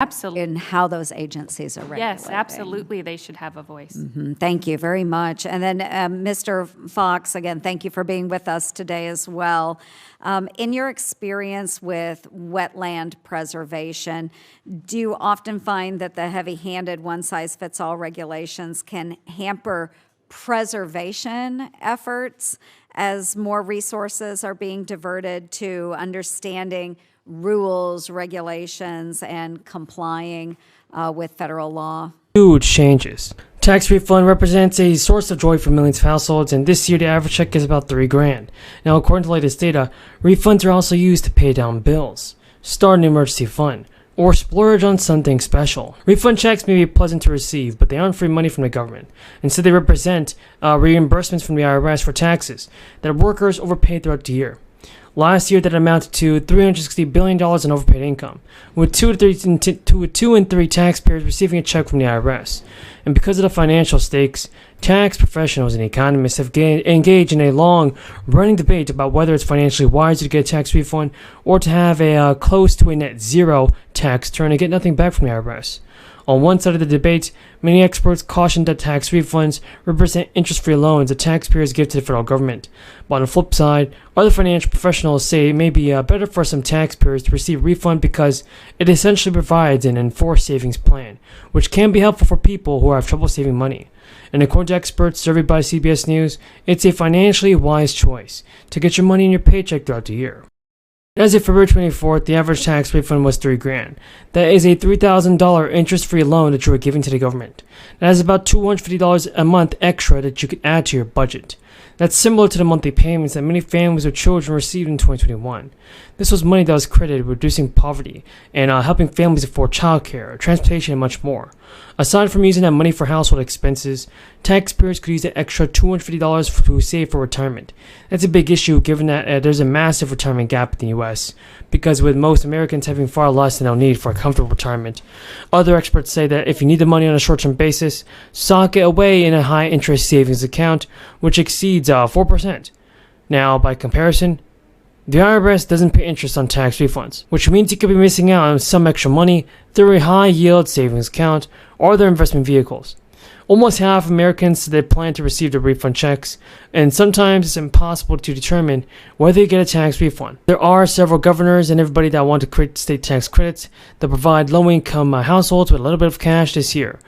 Absolutely. in how those agencies are regulating. Yes, absolutely. They should have a voice. Thank you very much. And then, Mr. Fox, again, thank you for being with us today as well. In your experience with wetland preservation, do you often find that the heavy-handed one-size-fits-all regulations can hamper preservation efforts as more resources are being diverted to understanding rules, regulations, and complying with federal law? Huge changes. Tax refund represents a source of joy for millions of households, and this year the average check is about $3,000. Now, according to latest data, refunds are also used to pay down bills, start an emergency fund, or splurge on something special. Refund checks may be pleasant to receive, but they aren't free money from the government. Instead, they represent reimbursements from the IRS for taxes that workers overpaid throughout the year. Last year, that amounted to $360 billion in overpaid income, with 2 in 3 taxpayers receiving a check from the IRS. And because of the financial stakes, tax professionals and economists have engaged in a long-running debate about whether it's financially wise to get a tax refund or to have a close to a net zero tax return and get nothing back from the IRS. On one side of the debate, many experts cautioned that tax refunds represent interest-free loans that taxpayers give to the federal government. But on the flip side, other financial professionals say it may be better for some taxpayers to receive a refund because it essentially provides an enforced savings plan, which can be helpful for people who have trouble saving money. And according to experts surveyed by CBS News, it's a financially wise choice to get your money in your paycheck throughout the year. As of February 24th, the average tax refund was $3,000. That is a $3,000 interest-free loan that you are giving to the government. That is about $250 a month extra that you could add to your budget. That's similar to the monthly payments that many families with children received in 2021. This was money that was credited with reducing poverty and helping families afford childcare, transportation, and much more. Aside from using that money for household expenses, taxpayers could use that extra $250 to save for retirement. That's a big issue given that there's a massive retirement gap in the U.S., because with most Americans having far less than they'll need for a comfortable retirement. Other experts say that if you need the money on a short-term basis, sock it away in a high-interest savings account, which exceeds 4%. Now, by comparison, the IRS doesn't pay interest on tax refunds, which means you could be missing out on some extra money through a high-yield savings account or their investment vehicles. Almost half of Americans say they plan to receive their refund checks, and sometimes it's impossible to determine whether you get a tax refund. There are several governors and everybody that want to create state tax credits that provide low-income households with a little bit of cash this year.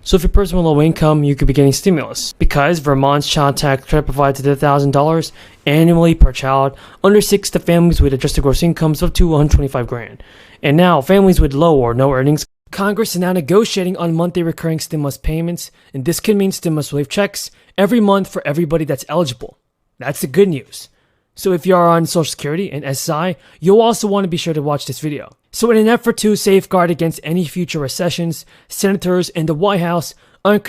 So if you're a person with low income, you could be getting stimulus, because Vermont's child tax credit provides $1,000 annually per child under 6 to families with adjusted gross incomes of up to $125,000. And now, families with low or no earnings, Congress is now negotiating on monthly recurring stimulus payments, and this could mean stimulus relief checks every month for everybody that's eligible. That's the good news. So if you are on Social Security and SSI, you'll also want to be sure to watch this video. So in an effort to safeguard against any future recessions, senators and the White House are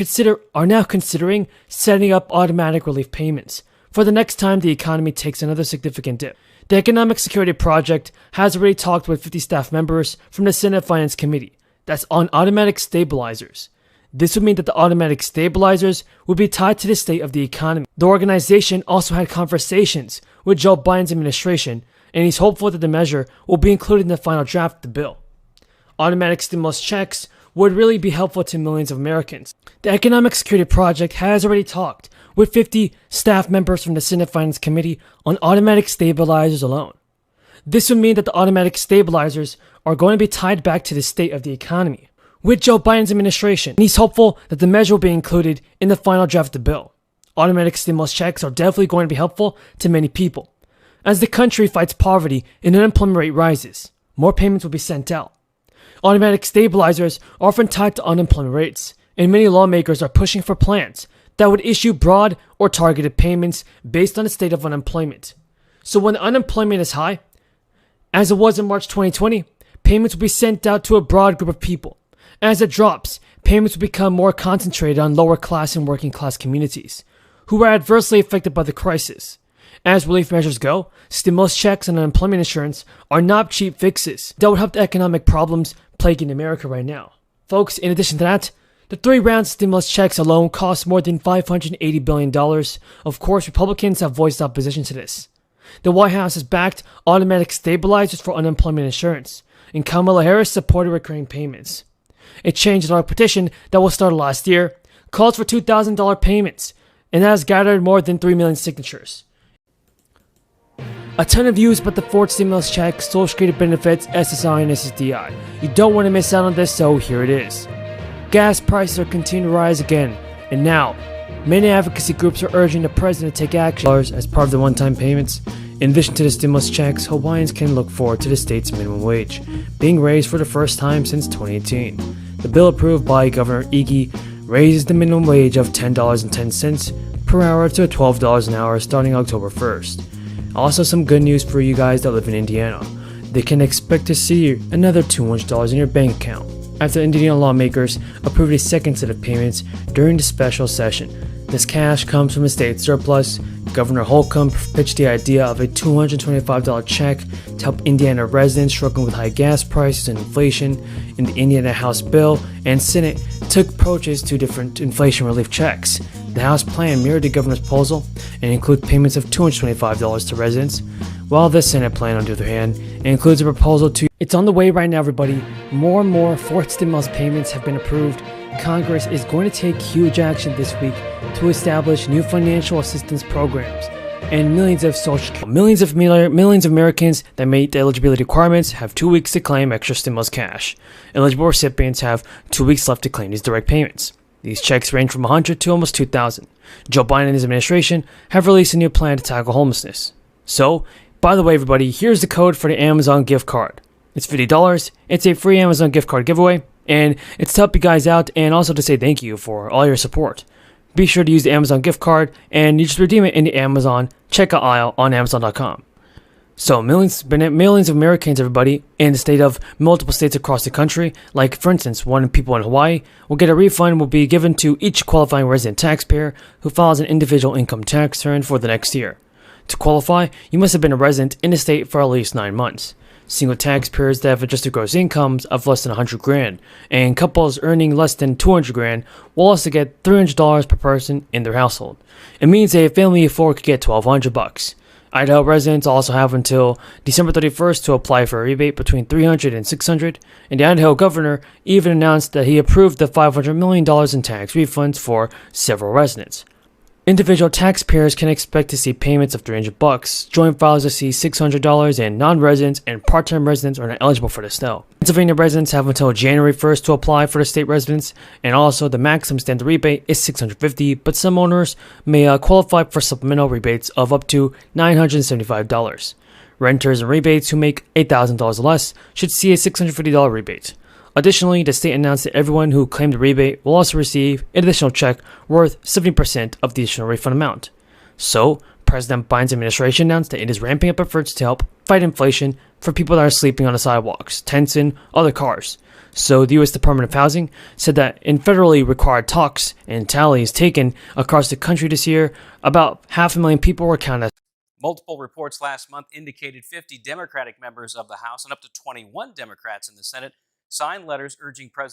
now considering setting up automatic relief payments for the next time the economy takes another significant dip. The Economic Security Project has already talked with 50 staff members from the Senate Finance Committee that's on automatic stabilizers. This would mean that the automatic stabilizers would be tied to the state of the economy. The organization also had conversations with Joe Biden's administration, and he's hopeful that the measure will be included in the final draft of the bill. Automatic stimulus checks would really be helpful to millions of Americans. The Economic Security Project has already talked with 50 staff members from the Senate Finance Committee on automatic stabilizers alone. This would mean that the automatic stabilizers are going to be tied back to the state of the economy with Joe Biden's administration, and he's hopeful that the measure will be included in the final draft of the bill. Automatic stimulus checks are definitely going to be helpful to many people. As the country fights poverty and unemployment rate rises, more payments will be sent out. Automatic stabilizers are often tied to unemployment rates, and many lawmakers are pushing for plans that would issue broad or targeted payments based on the state of unemployment. So when unemployment is high, as it was in March 2020, payments will be sent out to a broad group of people. As it drops, payments will become more concentrated on lower class and working class communities, who are adversely affected by the crisis. As relief measures go, stimulus checks and unemployment insurance are not cheap fixes that would help the economic problems plaguing America right now. Folks, in addition to that, the 3-round stimulus checks alone cost more than $580 billion. Of course, Republicans have voiced opposition to this. The White House has backed automatic stabilizers for unemployment insurance, and Kamala Harris supported recurring payments. A change.org petition that was started last year calls for $2,000 payments, and that has gathered more than 3 million signatures. A ton of views about the fourth stimulus check, Social Security benefits, SSI, and SSDI. You don't want to miss out on this, so here it is. Gas prices are continuing to rise again, and now, many advocacy groups are urging the president to take action as part of the one-time payments. In addition to the stimulus checks, Hawaiians can look forward to the state's minimum wage being raised for the first time since 2018. The bill approved by Governor Ige raises the minimum wage of $10.10 per hour to $12 an hour starting October 1st. Also, some good news for you guys that live in Indiana. They can expect to see another $200 in your bank account after Indiana lawmakers approved a second set of payments during the special session. This cash comes from the state surplus. Governor Holcomb pitched the idea of a $225 check to help Indiana residents struggling with high gas prices and inflation. In the Indiana House bill and Senate took approaches to different inflation relief checks. The House plan mirrored the governor's proposal and includes payments of $225 to residents, while the Senate plan, on the other hand, includes a proposal to... It's on the way right now, everybody. More and more fourth stimulus payments have been approved. Congress is going to take huge action this week to establish new financial assistance programs, and millions of Americans that meet the eligibility requirements have 2 weeks to claim extra stimulus cash. Eligible recipients have 2 weeks left to claim these direct payments. These checks range from $100 to almost $2,000. Joe Biden and his administration have released a new plan to tackle homelessness. So, by the way, everybody, here's the code for the Amazon gift card. It's $50. It's a free Amazon gift card giveaway, and it's to help you guys out and also to say thank you for all your support. Be sure to use the Amazon gift card, and you just redeem it in the Amazon checkout aisle on Amazon.com. So millions of Americans, everybody, in the state of multiple states across the country, like for instance, one people in Hawaii, will get a refund will be given to each qualifying resident taxpayer who files an individual income tax return for the next year. To qualify, you must have been a resident in the state for at least 9 months. Single taxpayers that have adjusted gross incomes of less than $100,000, and couples earning less than $200,000 will also get $300 per person in their household. It means a family of 4 could get $1,200. Idaho residents also have until December 31st to apply for a rebate between $300 and $600, and the Idaho governor even announced that he approved the $500 million in tax refunds for several residents. Individual taxpayers can expect to see payments of $300. Joint filers will see $600, and non-residents and part-time residents are not eligible for this though. Pennsylvania residents have until January 1st to apply for the state residents, and also the maximum standard rebate is $650, but some owners may qualify for supplemental rebates of up to $975. Renters and rebates who make $8,000 or less should see a $650 rebate. Additionally, the state announced that everyone who claimed the rebate will also receive an additional check worth 70% of the additional refund amount. So, President Biden's administration announced that it is ramping up efforts to help fight inflation for people that are sleeping on the sidewalks, tents, and other cars. So, the U.S. Department of Housing said that in federally required talks and tallies taken across the country this year, about 500,000 people were counted. Multiple reports last month indicated 50 Democratic members of the House and up to 21 Democrats in the Senate signed letters urging President